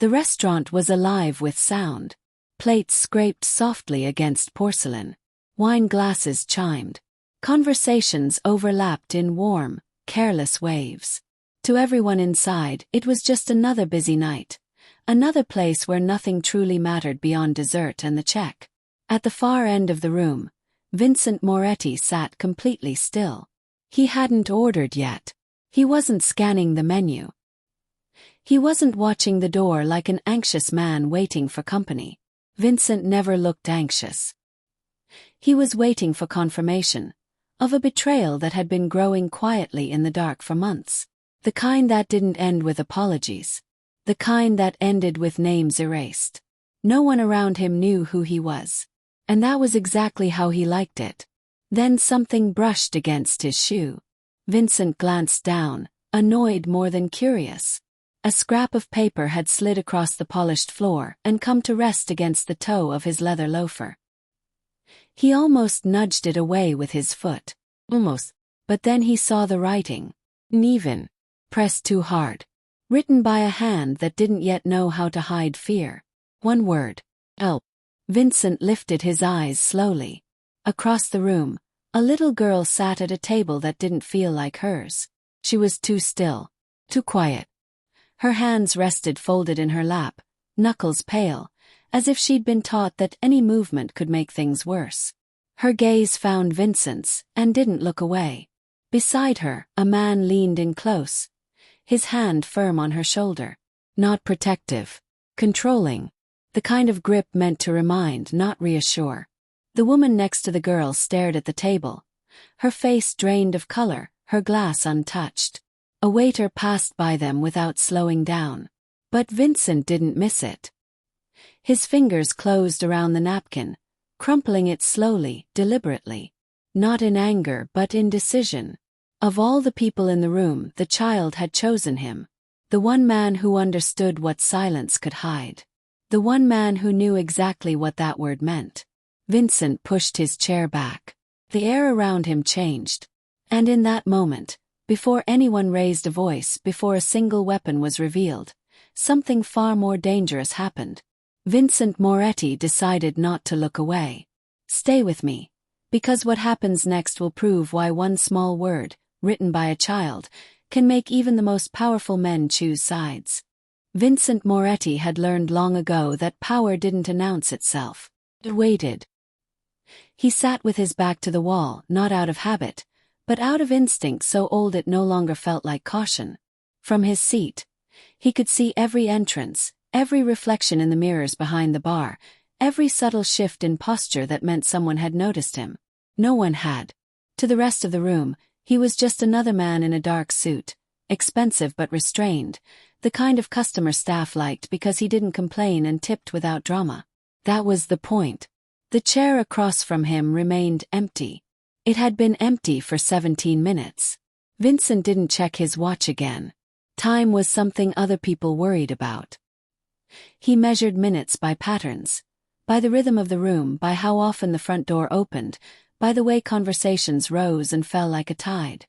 The restaurant was alive with sound. Plates scraped softly against porcelain. Wine glasses chimed. Conversations overlapped in warm, careless waves. To everyone inside, it was just another busy night. Another place where nothing truly mattered beyond dessert and the check. At the far end of the room, Vincent Moretti sat completely still. He hadn't ordered yet. He wasn't scanning the menu. He wasn't watching the door like an anxious man waiting for company. Vincent never looked anxious. He was waiting for confirmation of a betrayal that had been growing quietly in the dark for months. The kind that didn't end with apologies. The kind that ended with names erased. No one around him knew who he was. And that was exactly how he liked it. Then something brushed against his shoe. Vincent glanced down, annoyed more than curious. A scrap of paper had slid across the polished floor and come to rest against the toe of his leather loafer. He almost nudged it away with his foot. Almost. But then he saw the writing. Uneven. Pressed too hard. Written by a hand that didn't yet know how to hide fear. One word. Help. Vincent lifted his eyes slowly. Across the room, a little girl sat at a table that didn't feel like hers. She was too still. Too quiet. Her hands rested folded in her lap, knuckles pale, as if she'd been taught that any movement could make things worse. Her gaze found Vincent's, and didn't look away. Beside her, a man leaned in close, his hand firm on her shoulder. Not protective. Controlling. The kind of grip meant to remind, not reassure. The woman next to the girl stared at the table, her face drained of color, her glass untouched. A waiter passed by them without slowing down. But Vincent didn't miss it. His fingers closed around the napkin, crumpling it slowly, deliberately. Not in anger but in decision. Of all the people in the room, the child had chosen him. The one man who understood what silence could hide. The one man who knew exactly what that word meant. Vincent pushed his chair back. The air around him changed. And in that moment, before anyone raised a voice, before a single weapon was revealed, something far more dangerous happened. Vincent Moretti decided not to look away. Stay with me. Because what happens next will prove why one small word, written by a child, can make even the most powerful men choose sides. Vincent Moretti had learned long ago that power didn't announce itself. It waited. He sat with his back to the wall, not out of habit, but out of instinct so old it no longer felt like caution. From his seat, he could see every entrance, every reflection in the mirrors behind the bar, every subtle shift in posture that meant someone had noticed him. No one had. To the rest of the room, he was just another man in a dark suit, expensive but restrained, the kind of customer staff liked because he didn't complain and tipped without drama. That was the point. The chair across from him remained empty. It had been empty for 17 minutes. Vincent didn't check his watch again. Time was something other people worried about. He measured minutes by patterns, by the rhythm of the room, by how often the front door opened, by the way conversations rose and fell like a tide.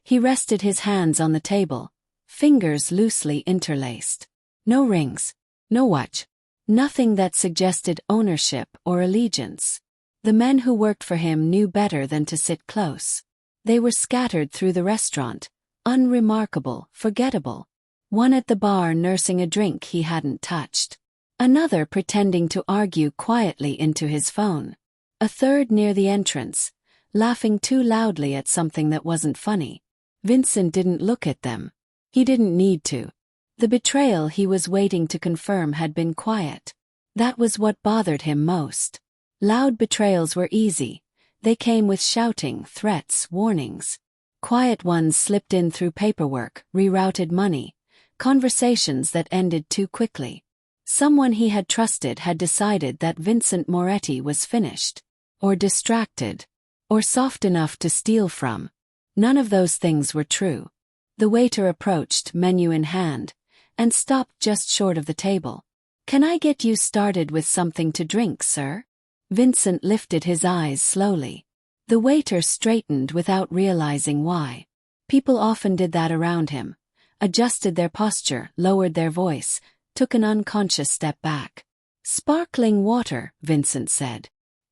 He rested his hands on the table, fingers loosely interlaced. No rings, no watch, nothing that suggested ownership or allegiance. The men who worked for him knew better than to sit close. They were scattered through the restaurant, unremarkable, forgettable. One at the bar nursing a drink he hadn't touched. Another pretending to argue quietly into his phone. A third near the entrance, laughing too loudly at something that wasn't funny. Vincent didn't look at them. He didn't need to. The betrayal he was waiting to confirm had been quiet. That was what bothered him most. Loud betrayals were easy. They came with shouting, threats, warnings. Quiet ones slipped in through paperwork, rerouted money, conversations that ended too quickly. Someone he had trusted had decided that Vincent Moretti was finished, or distracted, or soft enough to steal from. None of those things were true. The waiter approached, menu in hand, and stopped just short of the table. "Can I get you started with something to drink, sir?" Vincent lifted his eyes slowly. The waiter straightened without realizing why. People often did that around him. Adjusted their posture, lowered their voice, took an unconscious step back. "Sparkling water," Vincent said.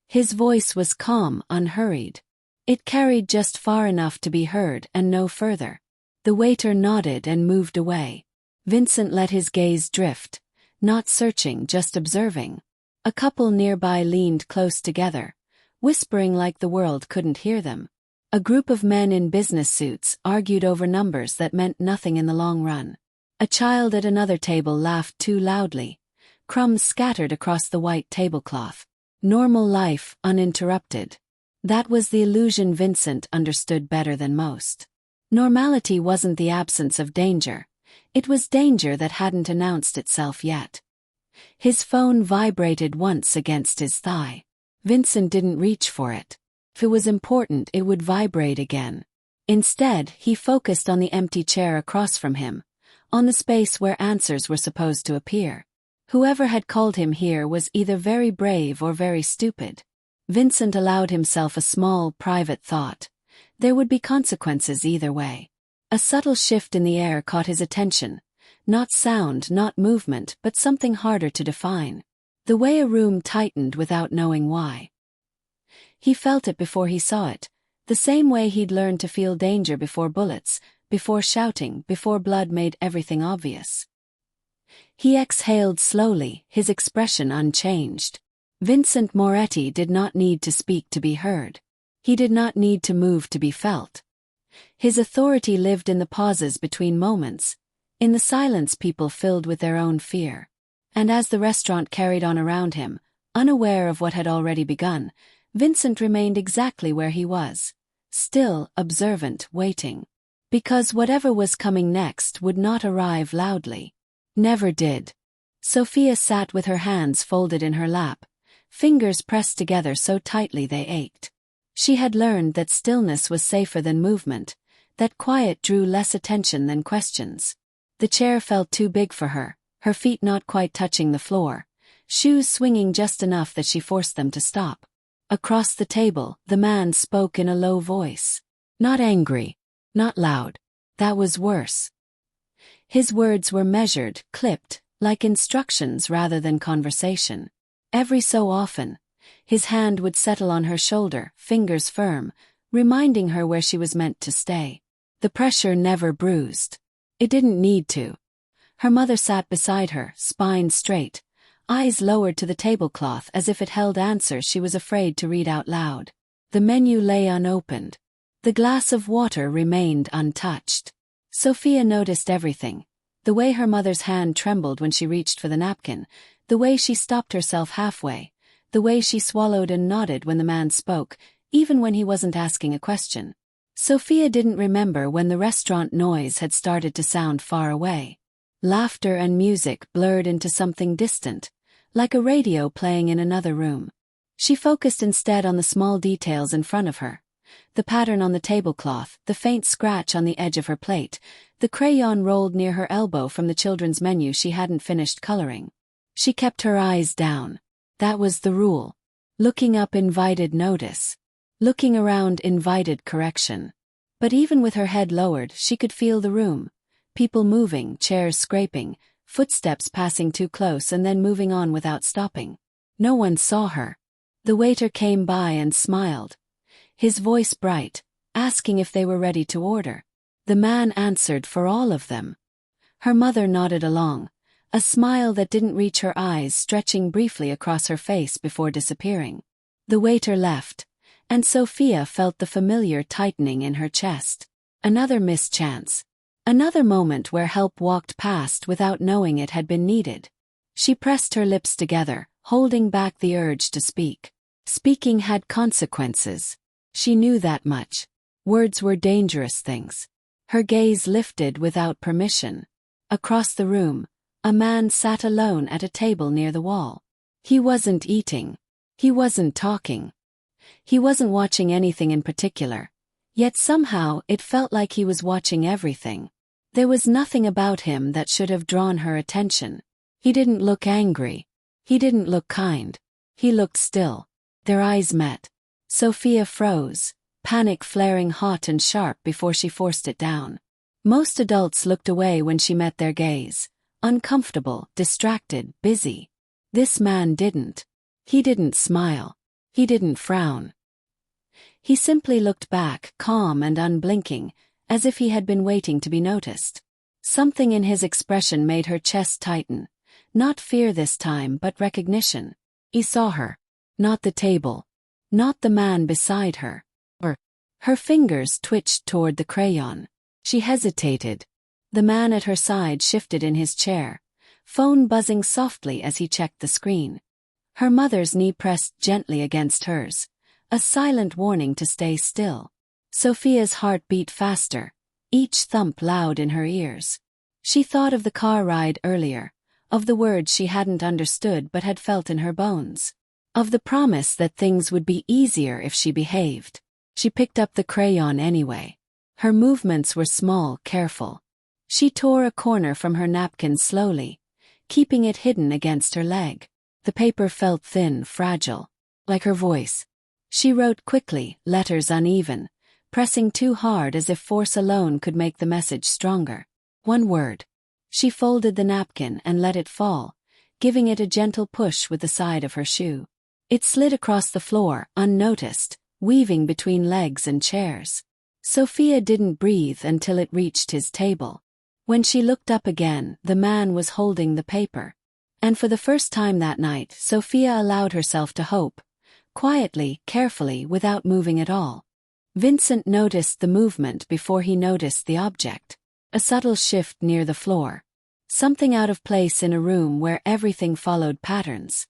His voice was calm, unhurried. It carried just far enough to be heard and no further. The waiter nodded and moved away. Vincent let his gaze drift, not searching, just observing. A couple nearby leaned close together, whispering like the world couldn't hear them. A group of men in business suits argued over numbers that meant nothing in the long run. A child at another table laughed too loudly. Crumbs scattered across the white tablecloth. Normal life, uninterrupted. That was the illusion Vincent understood better than most. Normality wasn't the absence of danger. It was danger that hadn't announced itself yet. His phone vibrated once against his thigh. Vincent didn't reach for it. If it was important, it would vibrate again. Instead, he focused on the empty chair across from him, on the space where answers were supposed to appear. Whoever had called him here was either very brave or very stupid. Vincent allowed himself a small, private thought. There would be consequences either way. A subtle shift in the air caught his attention. Not sound, not movement, but something harder to define. The way a room tightened without knowing why. He felt it before he saw it, the same way he'd learned to feel danger before bullets, before shouting, before blood made everything obvious. He exhaled slowly, his expression unchanged. Vincent Moretti did not need to speak to be heard. He did not need to move to be felt. His authority lived in the pauses between moments, in the silence people filled with their own fear. And as the restaurant carried on around him, unaware of what had already begun, Vincent remained exactly where he was, still, observant, waiting. Because whatever was coming next would not arrive loudly. Never did. Sophia sat with her hands folded in her lap, fingers pressed together so tightly they ached. She had learned that stillness was safer than movement, that quiet drew less attention than questions. The chair felt too big for her, her feet not quite touching the floor, shoes swinging just enough that she forced them to stop. Across the table, the man spoke in a low voice. Not angry, not loud. That was worse. His words were measured, clipped, like instructions rather than conversation. Every so often, his hand would settle on her shoulder, fingers firm, reminding her where she was meant to stay. The pressure never bruised. It didn't need to. Her mother sat beside her, spine straight, eyes lowered to the tablecloth as if it held answers she was afraid to read out loud. The menu lay unopened. The glass of water remained untouched. Sophia noticed everything. The way her mother's hand trembled when she reached for the napkin, the way she stopped herself halfway, the way she swallowed and nodded when the man spoke, even when he wasn't asking a question. Sophia didn't remember when the restaurant noise had started to sound far away. Laughter and music blurred into something distant, like a radio playing in another room. She focused instead on the small details in front of her. The pattern on the tablecloth, the faint scratch on the edge of her plate, the crayon rolled near her elbow from the children's menu she hadn't finished coloring. She kept her eyes down. That was the rule. Looking up invited notice. Looking around invited correction. But even with her head lowered, she could feel the room. People moving, chairs scraping, footsteps passing too close and then moving on without stopping. No one saw her. The waiter came by and smiled. His voice bright, asking if they were ready to order. The man answered for all of them. Her mother nodded along, a smile that didn't reach her eyes stretching briefly across her face before disappearing. The waiter left, and Sophia felt the familiar tightening in her chest. Another missed chance. Another moment where help walked past without knowing it had been needed. She pressed her lips together, holding back the urge to speak. Speaking had consequences. She knew that much. Words were dangerous things. Her gaze lifted without permission. Across the room, a man sat alone at a table near the wall. He wasn't eating. He wasn't talking. He wasn't watching anything in particular. Yet somehow it felt like he was watching everything. There was nothing about him that should have drawn her attention. He didn't look angry. He didn't look kind. He looked still. Their eyes met. Sophia froze, panic flaring hot and sharp before she forced it down. Most adults looked away when she met their gaze, uncomfortable, distracted, busy. This man didn't. He didn't smile. He didn't frown. He simply looked back, calm and unblinking, as if he had been waiting to be noticed. Something in his expression made her chest tighten. Not fear this time, but recognition. He saw her. Not the table. Not the man beside her. Her fingers twitched toward the crayon. She hesitated. The man at her side shifted in his chair, phone buzzing softly as he checked the screen. Her mother's knee pressed gently against hers, a silent warning to stay still. Sophia's heart beat faster, each thump loud in her ears. She thought of the car ride earlier, of the words she hadn't understood but had felt in her bones, of the promise that things would be easier if she behaved. She picked up the crayon anyway. Her movements were small, careful. She tore a corner from her napkin slowly, keeping it hidden against her leg. The paper felt thin, fragile, like her voice. She wrote quickly, letters uneven, pressing too hard as if force alone could make the message stronger. One word. She folded the napkin and let it fall, giving it a gentle push with the side of her shoe. It slid across the floor, unnoticed, weaving between legs and chairs. Sophia didn't breathe until it reached his table. When she looked up again, the man was holding the paper. And for the first time that night, Sophia allowed herself to hope, quietly, carefully, without moving at all. Vincent noticed the movement before he noticed the object. A subtle shift near the floor. Something out of place in a room where everything followed patterns.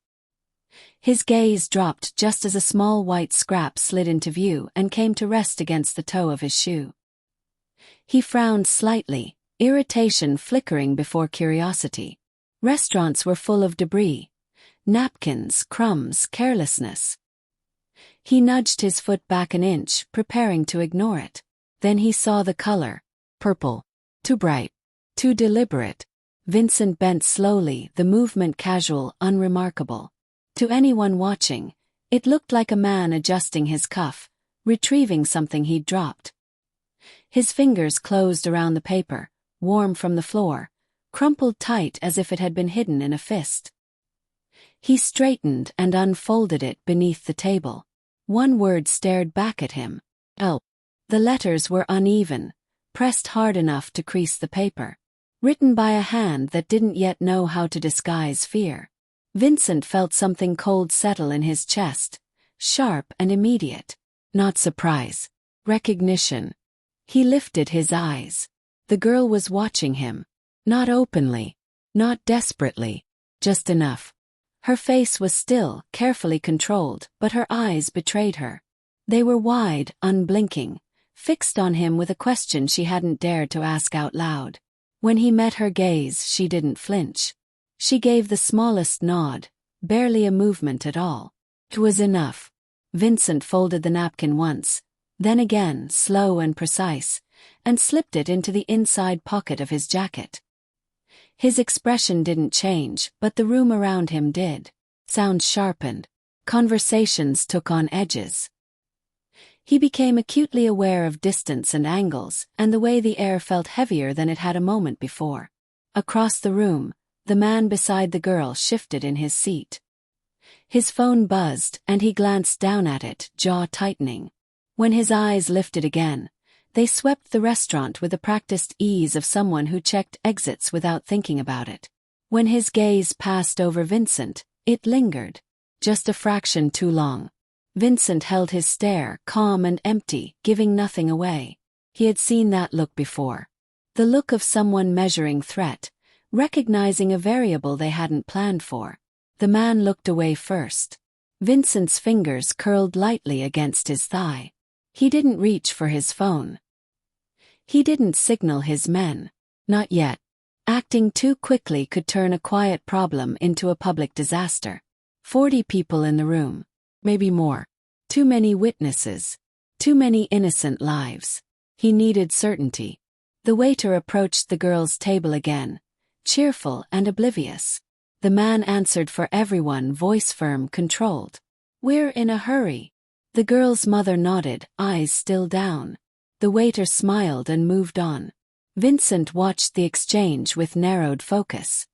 His gaze dropped just as a small white scrap slid into view and came to rest against the toe of his shoe. He frowned slightly, irritation flickering before curiosity. Restaurants were full of debris. Napkins, crumbs, carelessness. He nudged his foot back an inch, preparing to ignore it. Then he saw the color. Purple. Too bright. Too deliberate. Vincent bent slowly, the movement casual, unremarkable. To anyone watching, it looked like a man adjusting his cuff, retrieving something he'd dropped. His fingers closed around the paper, warm from the floor, crumpled tight as if it had been hidden in a fist. He straightened and unfolded it beneath the table. One word stared back at him. Help. The letters were uneven, pressed hard enough to crease the paper. Written by a hand that didn't yet know how to disguise fear. Vincent felt something cold settle in his chest, sharp and immediate. Not surprise. Recognition. He lifted his eyes. The girl was watching him. Not openly. Not desperately. Just enough. Her face was still, carefully controlled, but her eyes betrayed her. They were wide, unblinking, fixed on him with a question she hadn't dared to ask out loud. When he met her gaze, she didn't flinch. She gave the smallest nod, barely a movement at all. It was enough. Vincent folded the napkin once, then again, slow and precise, and slipped it into the inside pocket of his jacket. His expression didn't change, but the room around him did. Sounds sharpened. Conversations took on edges. He became acutely aware of distance and angles, and the way the air felt heavier than it had a moment before. Across the room, the man beside the girl shifted in his seat. His phone buzzed, and he glanced down at it, jaw tightening. When his eyes lifted again, they swept the restaurant with the practiced ease of someone who checked exits without thinking about it. When his gaze passed over Vincent, it lingered. Just a fraction too long. Vincent held his stare, calm and empty, giving nothing away. He had seen that look before. The look of someone measuring threat, recognizing a variable they hadn't planned for. The man looked away first. Vincent's fingers curled lightly against his thigh. He didn't reach for his phone. He didn't signal his men. Not yet. Acting too quickly could turn a quiet problem into a public disaster. 40 people in the room. Maybe more. Too many witnesses. Too many innocent lives. He needed certainty. The waiter approached the girl's table again, cheerful and oblivious. The man answered for everyone, voice firm, controlled. "We're in a hurry." The girl's mother nodded, eyes still down. The waiter smiled and moved on. Vincent watched the exchange with narrowed focus.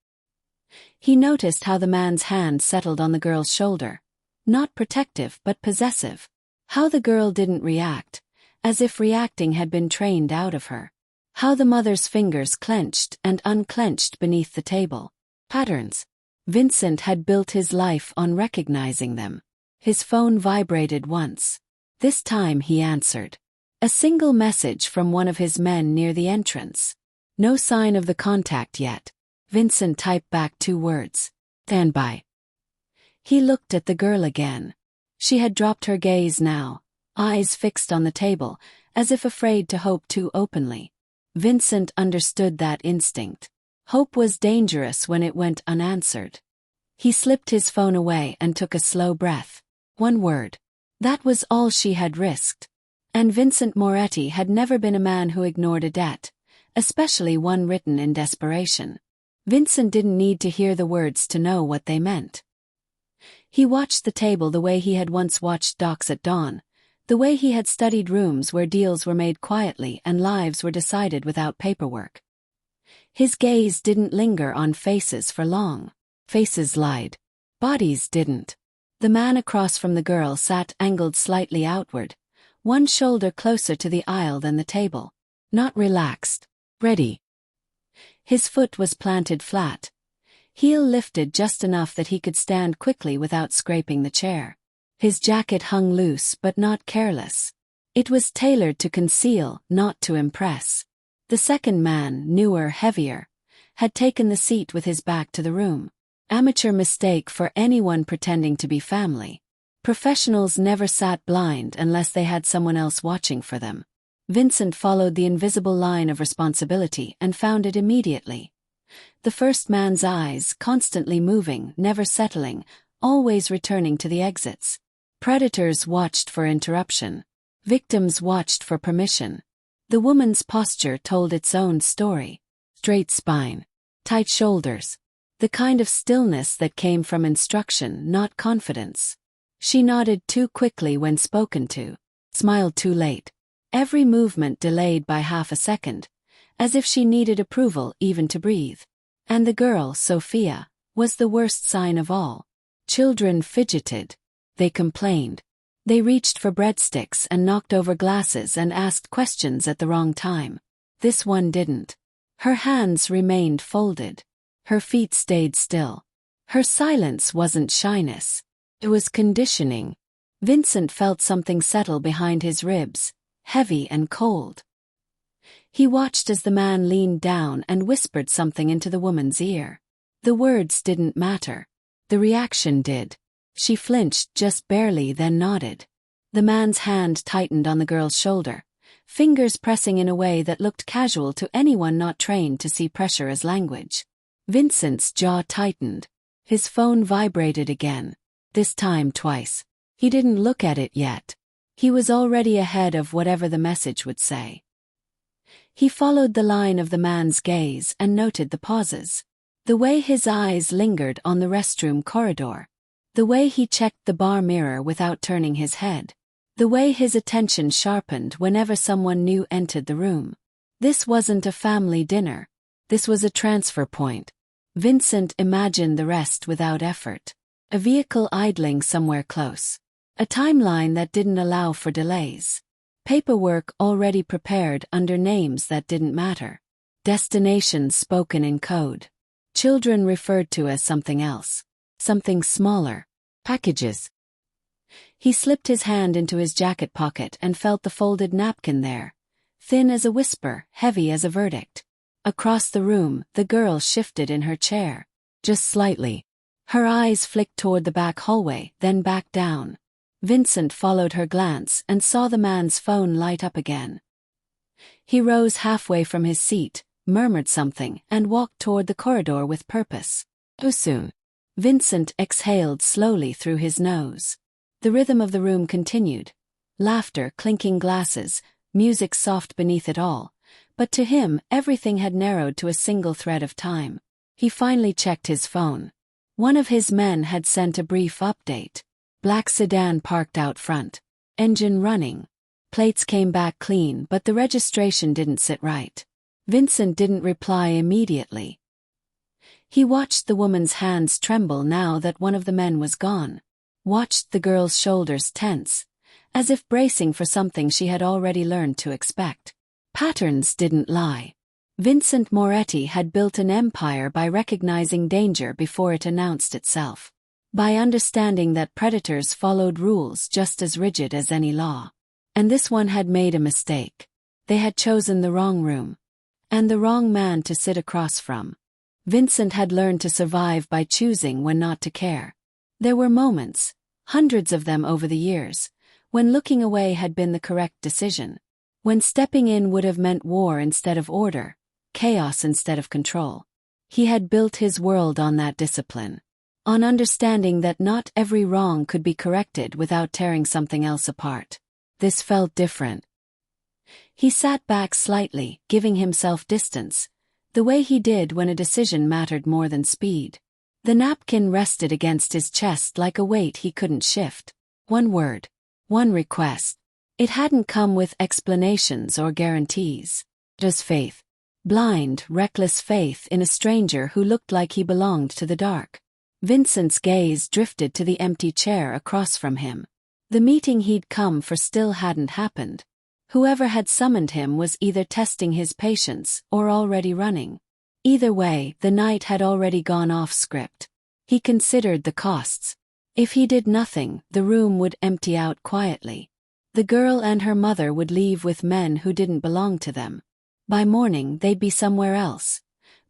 He noticed how the man's hand settled on the girl's shoulder, not protective but possessive. How the girl didn't react, as if reacting had been trained out of her. How the mother's fingers clenched and unclenched beneath the table. Patterns. Vincent had built his life on recognizing them. His phone vibrated once. This time he answered. A single message from one of his men near the entrance. No sign of the contact yet. Vincent typed back 2 words. Stand by. He looked at the girl again. She had dropped her gaze now, eyes fixed on the table, as if afraid to hope too openly. Vincent understood that instinct. Hope was dangerous when it went unanswered. He slipped his phone away and took a slow breath. 1 word. That was all she had risked. And Vincent Moretti had never been a man who ignored a debt, especially one written in desperation. Vincent didn't need to hear the words to know what they meant. He watched the table the way he had once watched docs at dawn, the way he had studied rooms where deals were made quietly and lives were decided without paperwork. His gaze didn't linger on faces for long. Faces lied. Bodies didn't. The man across from the girl sat angled slightly outward, one shoulder closer to the aisle than the table. Not relaxed. Ready. His foot was planted flat. Heel lifted just enough that he could stand quickly without scraping the chair. His jacket hung loose but not careless. It was tailored to conceal, not to impress. The second man, newer, heavier, had taken the seat with his back to the room. Amateur mistake for anyone pretending to be family. Professionals never sat blind unless they had someone else watching for them. Vincent followed the invisible line of responsibility and found it immediately. The first man's eyes, constantly moving, never settling, always returning to the exits. Predators watched for interruption. Victims watched for permission. The woman's posture told its own story. Straight spine. Tight shoulders. The kind of stillness that came from instruction, not confidence. She nodded too quickly when spoken to. Smiled too late. Every movement delayed by half a second, as if she needed approval even to breathe. And the girl, Sophia, was the worst sign of all. Children fidgeted. They complained. They reached for breadsticks and knocked over glasses and asked questions at the wrong time. This one didn't. Her hands remained folded. Her feet stayed still. Her silence wasn't shyness. It was conditioning. Vincent felt something settle behind his ribs, heavy and cold. He watched as the man leaned down and whispered something into the woman's ear. The words didn't matter. The reaction did. She flinched just barely, then nodded. The man's hand tightened on the girl's shoulder, fingers pressing in a way that looked casual to anyone not trained to see pressure as language. Vincent's jaw tightened. His phone vibrated again, this time twice. He didn't look at it yet. He was already ahead of whatever the message would say. He followed the line of the man's gaze and noted the pauses. The way his eyes lingered on the restroom corridor. The way he checked the bar mirror without turning his head. The way his attention sharpened whenever someone new entered the room. This wasn't a family dinner. This was a transfer point. Vincent imagined the rest without effort. A vehicle idling somewhere close. A timeline that didn't allow for delays. Paperwork already prepared under names that didn't matter. Destinations spoken in code. Children referred to as something else. Something smaller. Packages. He slipped his hand into his jacket pocket and felt the folded napkin there. Thin as a whisper, heavy as a verdict. Across the room, the girl shifted in her chair. Just slightly. Her eyes flicked toward the back hallway, then back down. Vincent followed her glance and saw the man's phone light up again. He rose halfway from his seat, murmured something, and walked toward the corridor with purpose. Too soon. Vincent exhaled slowly through his nose. The rhythm of the room continued. Laughter, clinking glasses, music soft beneath it all. But to him, everything had narrowed to a single thread of time. He finally checked his phone. One of his men had sent a brief update. Black sedan parked out front. Engine running. Plates came back clean, but the registration didn't sit right. Vincent didn't reply immediately. He watched the woman's hands tremble now that one of the men was gone. Watched the girl's shoulders tense, as if bracing for something she had already learned to expect. Patterns didn't lie. Vincent Moretti had built an empire by recognizing danger before it announced itself. By understanding that predators followed rules just as rigid as any law. And this one had made a mistake. They had chosen the wrong room. And the wrong man to sit across from. Vincent had learned to survive by choosing when not to care. There were moments, hundreds of them over the years, when looking away had been the correct decision. When stepping in would have meant war instead of order, chaos instead of control. He had built his world on that discipline. On understanding that not every wrong could be corrected without tearing something else apart. This felt different. He sat back slightly, giving himself distance, the way he did when a decision mattered more than speed. The napkin rested against his chest like a weight he couldn't shift. One word. One request. It hadn't come with explanations or guarantees. Just faith. Blind, reckless faith in a stranger who looked like he belonged to the dark. Vincent's gaze drifted to the empty chair across from him. The meeting he'd come for still hadn't happened. Whoever had summoned him was either testing his patience or already running. Either way, the night had already gone off script. He considered the costs. If he did nothing, the room would empty out quietly. The girl and her mother would leave with men who didn't belong to them. By morning, they'd be somewhere else.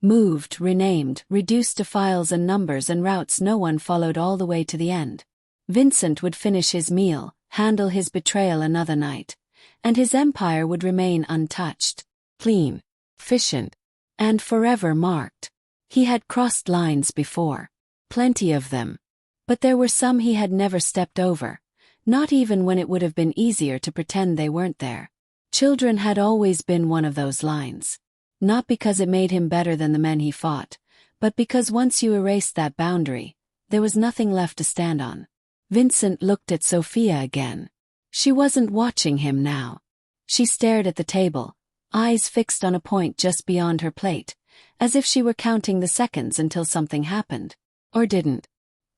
Moved, renamed, reduced to files and numbers and routes no one followed all the way to the end. Vincent would finish his meal, handle his betrayal another night. And his empire would remain untouched, clean, efficient, and forever marked. He had crossed lines before. Plenty of them. But there were some he had never stepped over, not even when it would have been easier to pretend they weren't there. Children had always been one of those lines. Not because it made him better than the men he fought, but because once you erased that boundary, there was nothing left to stand on. Vincent looked at Sophia again. She wasn't watching him now. She stared at the table, eyes fixed on a point just beyond her plate, as if she were counting the seconds until something happened. Or didn't.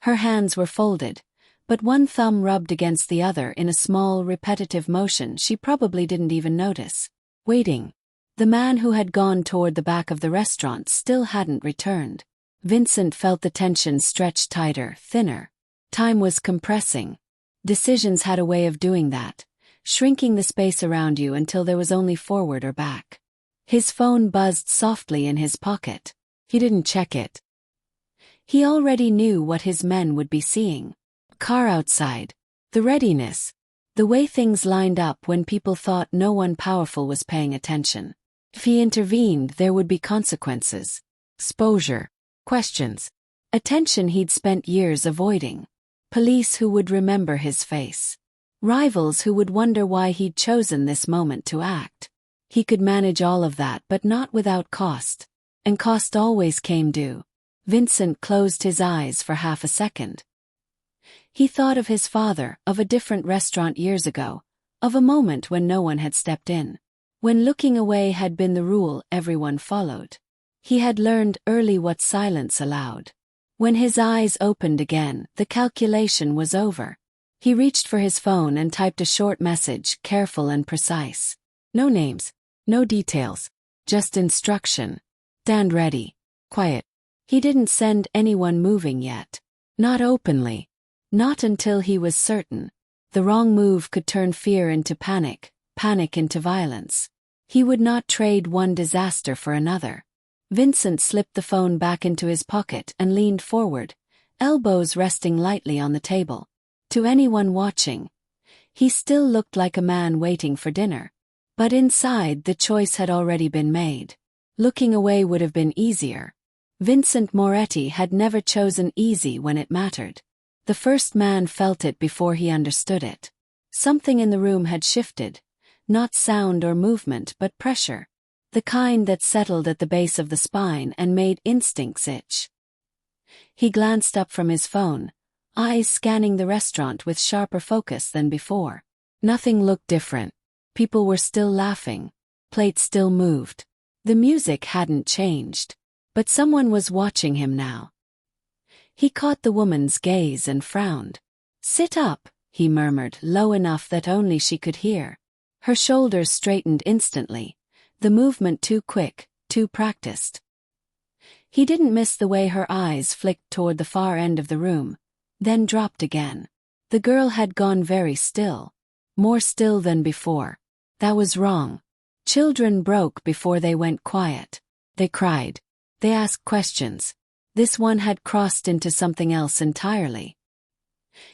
Her hands were folded, but one thumb rubbed against the other in a small, repetitive motion she probably didn't even notice. Waiting. The man who had gone toward the back of the restaurant still hadn't returned. Vincent felt the tension stretch tighter, thinner. Time was compressing. Decisions had a way of doing that, shrinking the space around you until there was only forward or back. His phone buzzed softly in his pocket. He didn't check it. He already knew what his men would be seeing. Car outside. The readiness. The way things lined up when people thought no one powerful was paying attention. If he intervened, there would be consequences. Exposure. Questions. Attention he'd spent years avoiding. Police who would remember his face. Rivals who would wonder why he'd chosen this moment to act. He could manage all of that, but not without cost. And cost always came due. Vincent closed his eyes for half a second. He thought of his father, of a different restaurant years ago, of a moment when no one had stepped in. When looking away had been the rule everyone followed. He had learned early what silence allowed. When his eyes opened again, the calculation was over. He reached for his phone and typed a short message, careful and precise. No names, no details, just instruction. Stand ready. Quiet. He didn't send anyone moving yet. Not openly. Not until he was certain. The wrong move could turn fear into panic, panic into violence. He would not trade one disaster for another. Vincent slipped the phone back into his pocket and leaned forward, elbows resting lightly on the table. To anyone watching, he still looked like a man waiting for dinner. But inside, the choice had already been made. Looking away would have been easier. Vincent Moretti had never chosen easy when it mattered. The first man felt it before he understood it. Something in the room had shifted, not sound or movement but pressure. The kind that settled at the base of the spine and made instincts itch. He glanced up from his phone, eyes scanning the restaurant with sharper focus than before. Nothing looked different. People were still laughing. Plates still moved. The music hadn't changed, but someone was watching him now. He caught the woman's gaze and frowned. "Sit up," he murmured, low enough that only she could hear. Her shoulders straightened instantly, the movement too quick, too practiced. He didn't miss the way her eyes flicked toward the far end of the room, then dropped again. The girl had gone very still. More still than before. That was wrong. Children broke before they went quiet. They cried. They asked questions. This one had crossed into something else entirely.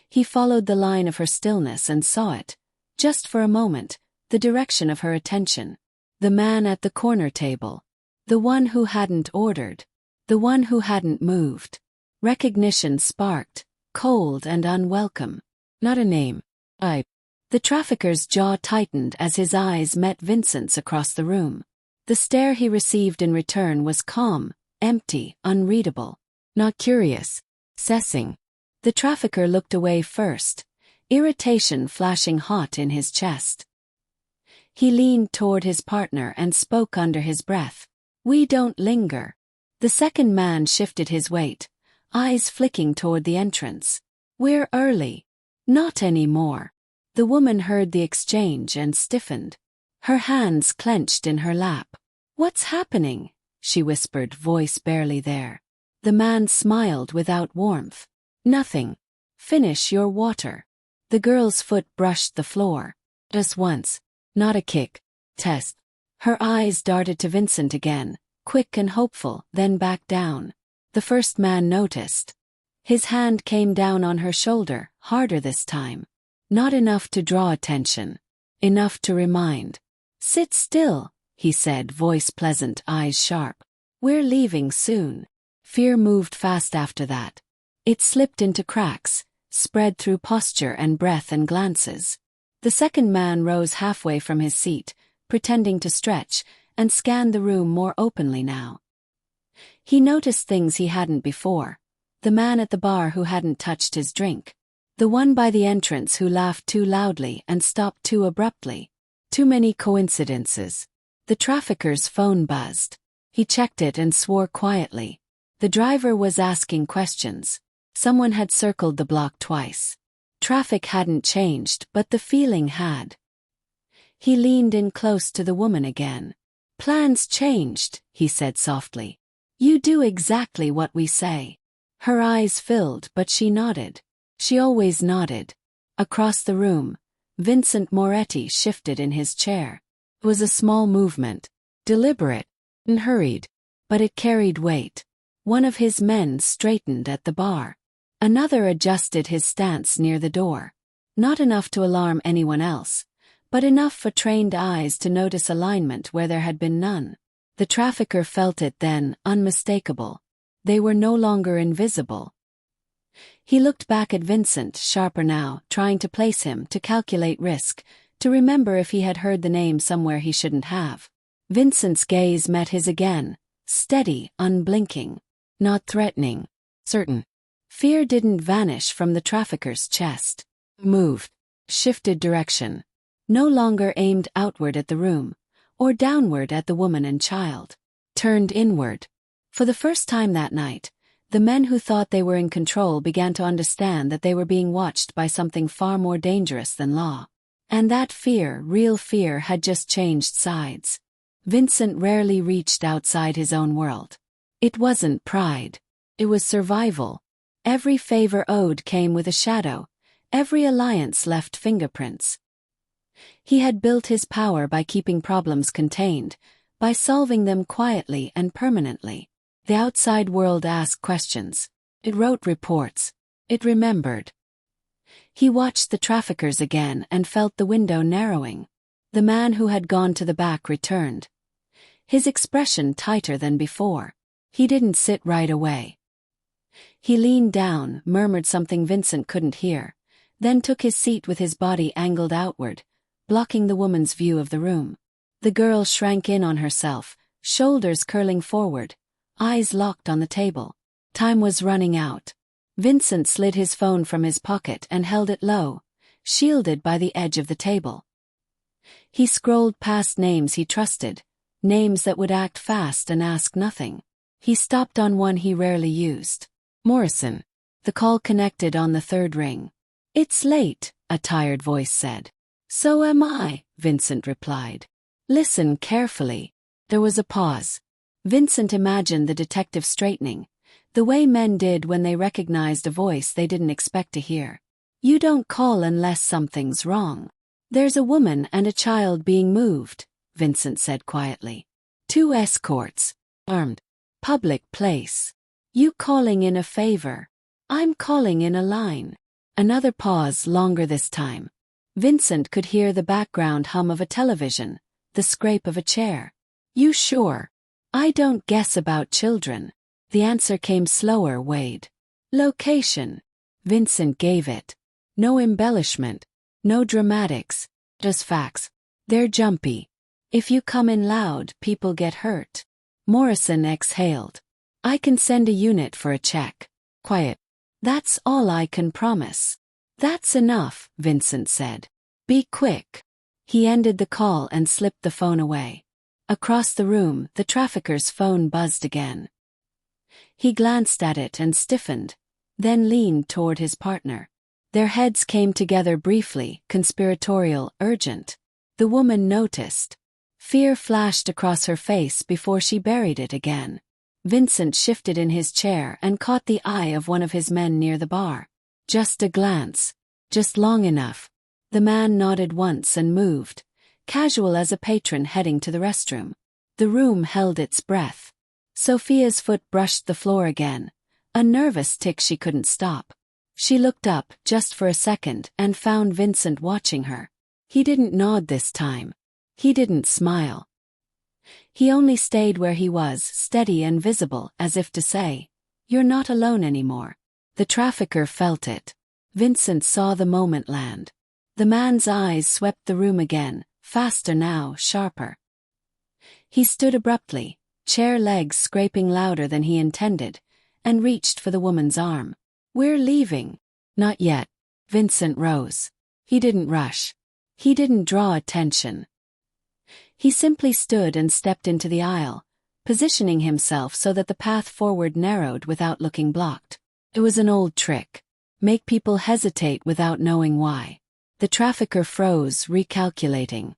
He followed the line of her stillness and saw it, just for a moment, the direction of her attention. The man at the corner table. The one who hadn't ordered. The one who hadn't moved. Recognition sparked, cold and unwelcome. Not a name. The trafficker's jaw tightened as his eyes met Vincent's across the room. The stare he received in return was calm, empty, unreadable. Not curious. Assessing. The trafficker looked away first, irritation flashing hot in his chest. He leaned toward his partner and spoke under his breath. "We don't linger." The second man shifted his weight, eyes flicking toward the entrance. "We're early." "Not anymore." The woman heard the exchange and stiffened. Her hands clenched in her lap. "What's happening?" she whispered, voice barely there. The man smiled without warmth. "Nothing. Finish your water." The girl's foot brushed the floor. Just once. Not a kick. Test. Her eyes darted to Vincent again, quick and hopeful, then back down. The first man noticed. His hand came down on her shoulder, harder this time. Not enough to draw attention. Enough to remind. "Sit still," he said, voice pleasant, eyes sharp. "We're leaving soon." Fear moved fast after that. It slipped into cracks, spread through posture and breath and glances. The second man rose halfway from his seat, pretending to stretch, and scanned the room more openly now. He noticed things he hadn't before. The man at the bar who hadn't touched his drink. The one by the entrance who laughed too loudly and stopped too abruptly. Too many coincidences. The trafficker's phone buzzed. He checked it and swore quietly. The driver was asking questions. Someone had circled the block twice. Traffic hadn't changed, but the feeling had. He leaned in close to the woman again. "Plans changed," he said softly. "You do exactly what we say." Her eyes filled, but she nodded. She always nodded. Across the room, Vincent Moretti shifted in his chair. It was a small movement, deliberate and hurried, but it carried weight. One of his men straightened at the bar. Another adjusted his stance near the door. Not enough to alarm anyone else, but enough for trained eyes to notice alignment where there had been none. The trafficker felt it then, unmistakable. They were no longer invisible. He looked back at Vincent, sharper now, trying to place him, to calculate risk, to remember if he had heard the name somewhere he shouldn't have. Vincent's gaze met his again, steady, unblinking. Not threatening. Certain. Fear didn't vanish from the trafficker's chest. Moved. Shifted direction. No longer aimed outward at the room, or downward at the woman and child. Turned inward. For the first time that night, the men who thought they were in control began to understand that they were being watched by something far more dangerous than law. And that fear, real fear, had just changed sides. Vincent rarely reached outside his own world. It wasn't pride. It was survival. Every favor owed came with a shadow. Every alliance left fingerprints. He had built his power by keeping problems contained, by solving them quietly and permanently. The outside world asked questions. It wrote reports. It remembered. He watched the traffickers again and felt the window narrowing. The man who had gone to the back returned. His expression tighter than before. He didn't sit right away. He leaned down, murmured something Vincent couldn't hear, then took his seat with his body angled outward, blocking the woman's view of the room. The girl shrank in on herself, shoulders curling forward, eyes locked on the table. Time was running out. Vincent slid his phone from his pocket and held it low, shielded by the edge of the table. He scrolled past names he trusted, names that would act fast and ask nothing. He stopped on one he rarely used. Morrison. The call connected on the third ring. "It's late," a tired voice said. "So am I," Vincent replied. "Listen carefully." There was a pause. Vincent imagined the detective straightening, the way men did when they recognized a voice they didn't expect to hear. "You don't call unless something's wrong. There's a woman and a child being moved," Vincent said quietly. "2 escorts. Armed. Public place. You calling in a favor?" "I'm calling in a line." Another pause, longer this time. Vincent could hear the background hum of a television, the scrape of a chair. "You sure?" "I don't guess about children." The answer came slower, Wade. "Location." Vincent gave it. No embellishment. No dramatics. Just facts. "They're jumpy. If you come in loud, people get hurt." Morrison exhaled. "I can send a unit for a check." "Quiet. That's all I can promise." "That's enough," Vincent said. "Be quick." He ended the call and slipped the phone away. Across the room, the trafficker's phone buzzed again. He glanced at it and stiffened, then leaned toward his partner. Their heads came together briefly, conspiratorial, urgent. The woman noticed. Fear flashed across her face before she buried it again. Vincent shifted in his chair and caught the eye of one of his men near the bar. Just a glance. Just long enough. The man nodded once and moved, casual as a patron heading to the restroom. The room held its breath. Sophia's foot brushed the floor again, a nervous tick she couldn't stop. She looked up, just for a second, and found Vincent watching her. He didn't nod this time. He didn't smile. He only stayed where he was, steady and visible, as if to say, "You're not alone anymore." The trafficker felt it. Vincent saw the moment land. The man's eyes swept the room again, faster now, sharper. He stood abruptly, chair legs scraping louder than he intended, and reached for the woman's arm. "We're leaving." "Not yet." Vincent rose. He didn't rush. He didn't draw attention. He simply stood and stepped into the aisle, positioning himself so that the path forward narrowed without looking blocked. It was an old trick. Make people hesitate without knowing why. The trafficker froze, recalculating.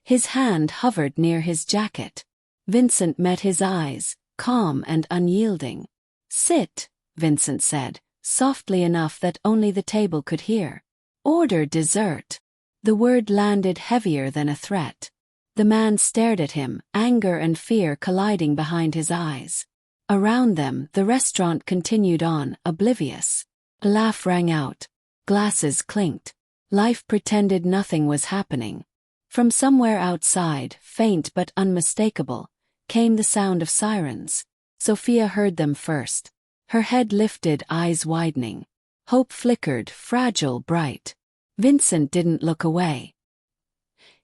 His hand hovered near his jacket. Vincent met his eyes, calm and unyielding. "Sit," Vincent said, softly enough that only the table could hear. "Order dessert." The word landed heavier than a threat. The man stared at him, anger and fear colliding behind his eyes. Around them, the restaurant continued on, oblivious. A laugh rang out. Glasses clinked. Life pretended nothing was happening. From somewhere outside, faint but unmistakable, came the sound of sirens. Sophia heard them first. Her head lifted, eyes widening. Hope flickered, fragile, bright. Vincent didn't look away.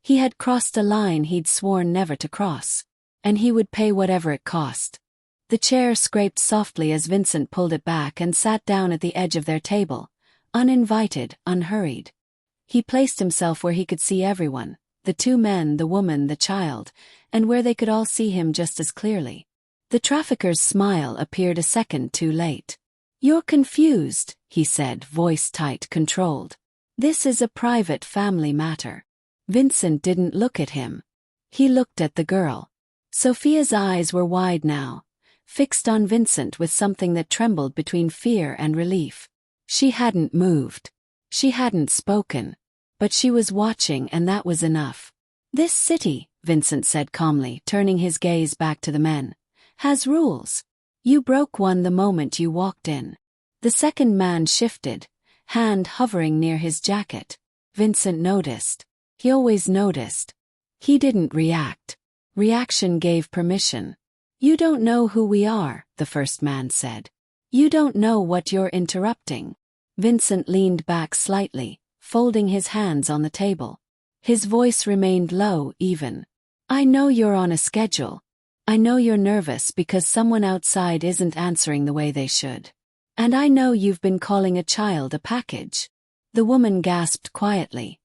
He had crossed a line he'd sworn never to cross. And he would pay whatever it cost. The chair scraped softly as Vincent pulled it back and sat down at the edge of their table, uninvited, unhurried. He placed himself where he could see everyone, the 2 men, the woman, the child, and where they could all see him just as clearly. The trafficker's smile appeared a second too late. "You're confused," he said, voice tight, controlled. "This is a private family matter." Vincent didn't look at him. He looked at the girl. Sophia's eyes were wide now, fixed on Vincent with something that trembled between fear and relief. She hadn't moved. She hadn't spoken. But she was watching, and that was enough. "This city," Vincent said calmly, turning his gaze back to the men, "has rules. You broke one the moment you walked in." The second man shifted, hand hovering near his jacket. Vincent noticed. He always noticed. He didn't react. Reaction gave permission. "You don't know who we are," the first man said. "You don't know what you're interrupting." Vincent leaned back slightly, folding his hands on the table. His voice remained low, even. "I know you're on a schedule. I know you're nervous because someone outside isn't answering the way they should. And I know you've been calling a child a package." The woman gasped quietly,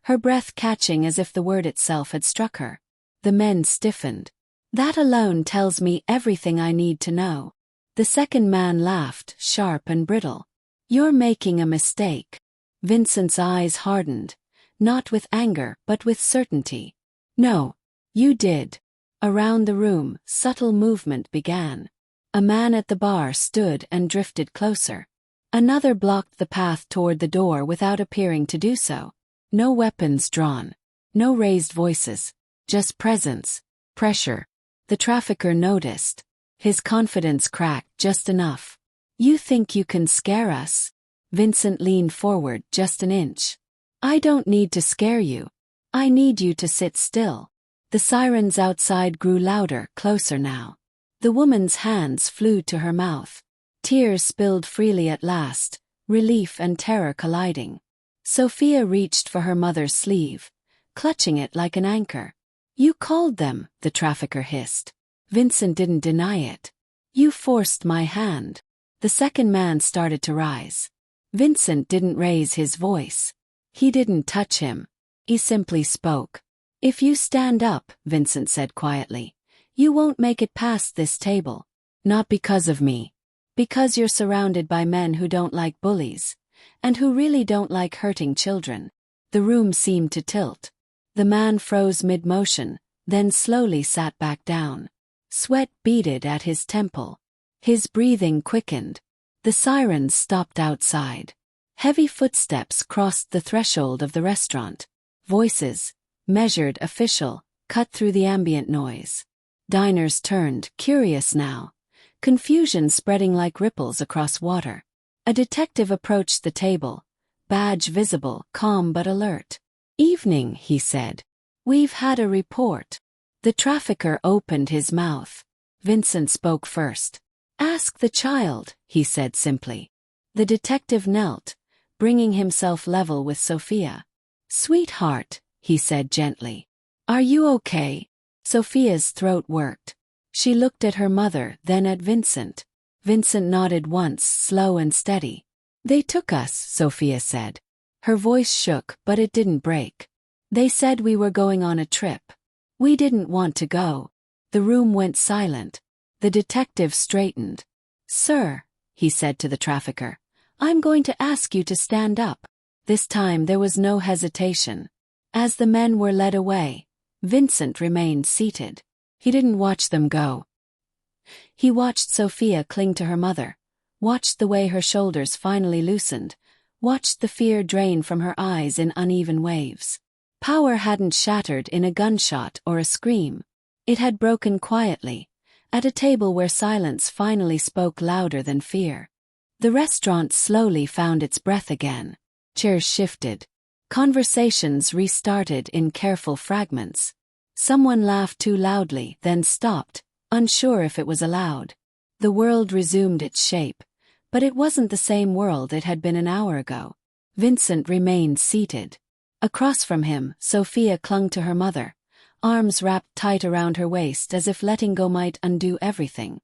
her breath catching as if the word itself had struck her. The men stiffened. That alone tells me everything I need to know. The second man laughed, sharp and brittle. You're making a mistake. Vincent's eyes hardened, not with anger but with certainty. No, you did. Around the room, subtle movement began. A man at the bar stood and drifted closer. Another blocked the path toward the door without appearing to do so. No weapons drawn. No raised voices. Just presence. Pressure. The trafficker noticed. His confidence cracked just enough. You think you can scare us? Vincent leaned forward just an inch. I don't need to scare you. I need you to sit still. The sirens outside grew louder, closer now. The woman's hands flew to her mouth. Tears spilled freely at last, relief and terror colliding. Sophia reached for her mother's sleeve, clutching it like an anchor. You called them, the trafficker hissed. Vincent didn't deny it. You forced my hand. The second man started to rise. Vincent didn't raise his voice. He didn't touch him. He simply spoke. If you stand up, Vincent said quietly, you won't make it past this table. Not because of me. Because you're surrounded by men who don't like bullies, and who really don't like hurting children. The room seemed to tilt. The man froze mid-motion, then slowly sat back down. Sweat beaded at his temple. His breathing quickened. The sirens stopped outside. Heavy footsteps crossed the threshold of the restaurant. Voices, measured, official, cut through the ambient noise. Diners turned, curious now. Confusion spreading like ripples across water. A detective approached the table, badge visible, calm but alert. Evening, he said. We've had a report. The trafficker opened his mouth. Vincent spoke first. Ask the child, he said simply. The detective knelt, bringing himself level with Sophia. Sweetheart, he said gently. Are you okay? Sophia's throat worked. She looked at her mother, then at Vincent. Vincent nodded once, slow and steady. They took us, Sophia said. Her voice shook, but it didn't break. They said we were going on a trip. We didn't want to go. The room went silent. The detective straightened. Sir, he said to the trafficker, I'm going to ask you to stand up. This time there was no hesitation. As the men were led away, Vincent remained seated. He didn't watch them go. He watched Sophia cling to her mother, watched the way her shoulders finally loosened, watched the fear drain from her eyes in uneven waves. Power hadn't shattered in a gunshot or a scream. It had broken quietly, at a table where silence finally spoke louder than fear. The restaurant slowly found its breath again. Chairs shifted. Conversations restarted in careful fragments. Someone laughed too loudly, then stopped, unsure if it was allowed. The world resumed its shape, but it wasn't the same world it had been an hour ago. Vincent remained seated. Across from him, Sophia clung to her mother, arms wrapped tight around her waist as if letting go might undo everything.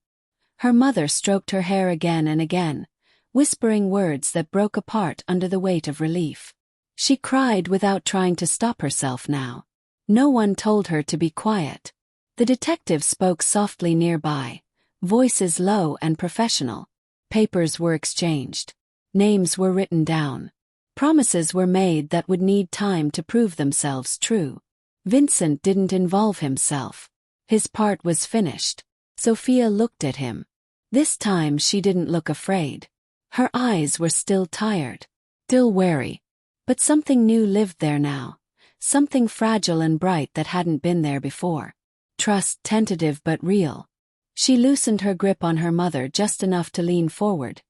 Her mother stroked her hair again and again, whispering words that broke apart under the weight of relief. She cried without trying to stop herself now. No one told her to be quiet. The detective spoke softly nearby, voices low and professional. Papers were exchanged. Names were written down. Promises were made that would need time to prove themselves true. Vincent didn't involve himself. His part was finished. Sophia looked at him. This time she didn't look afraid. Her eyes were still tired, still wary. But something new lived there now. Something fragile and bright that hadn't been there before. Trust, tentative but real. She loosened her grip on her mother just enough to lean forward,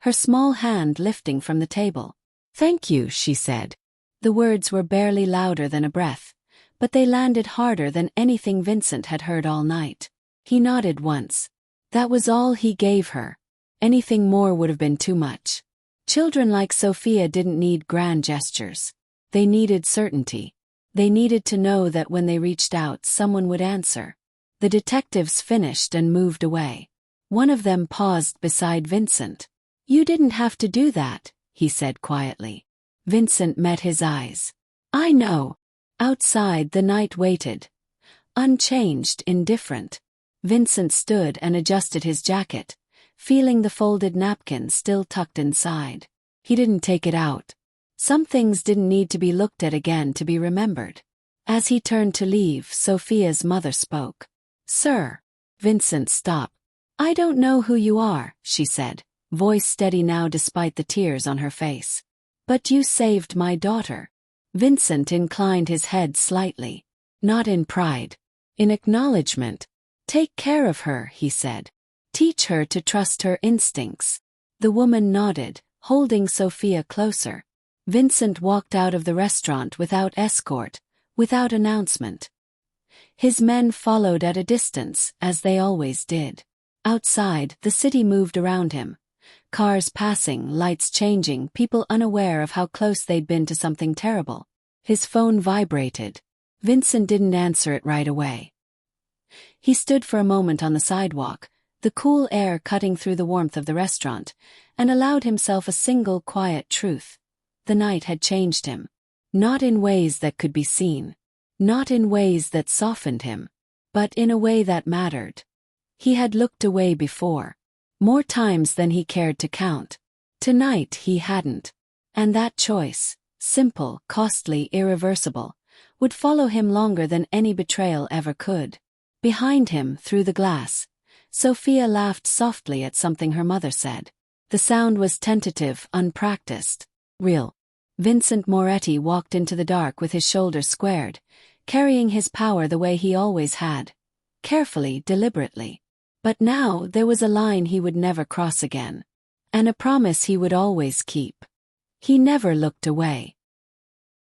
her small hand lifting from the table. Thank you, she said. The words were barely louder than a breath, but they landed harder than anything Vincent had heard all night. He nodded once. That was all he gave her. Anything more would have been too much. Children like Sophia didn't need grand gestures. They needed certainty. They needed to know that when they reached out, someone would answer. The detectives finished and moved away. One of them paused beside Vincent. You didn't have to do that, he said quietly. Vincent met his eyes. I know. Outside the night waited. Unchanged, indifferent. Vincent stood and adjusted his jacket, feeling the folded napkin still tucked inside. He didn't take it out. Some things didn't need to be looked at again to be remembered. As he turned to leave, Sophia's mother spoke. "Sir." Vincent stopped. "I don't know who you are," she said, voice steady now despite the tears on her face. "But you saved my daughter." Vincent inclined his head slightly. Not in pride. In acknowledgement. "Take care of her," he said. "Teach her to trust her instincts." The woman nodded, holding Sophia closer. Vincent walked out of the restaurant without escort, without announcement. His men followed at a distance, as they always did. Outside, the city moved around him. Cars passing, lights changing, people unaware of how close they'd been to something terrible. His phone vibrated. Vincent didn't answer it right away. He stood for a moment on the sidewalk, the cool air cutting through the warmth of the restaurant, and allowed himself a single quiet truth. The night had changed him. Not in ways that could be seen. Not in ways that softened him. But in a way that mattered. He had looked away before. More times than he cared to count. Tonight he hadn't. And that choice, simple, costly, irreversible, would follow him longer than any betrayal ever could. Behind him, through the glass, Sophia laughed softly at something her mother said. The sound was tentative, unpracticed, real. Vincent Moretti walked into the dark with his shoulders squared, carrying his power the way he always had. Carefully, deliberately. But now there was a line he would never cross again. And a promise he would always keep. He never looked away.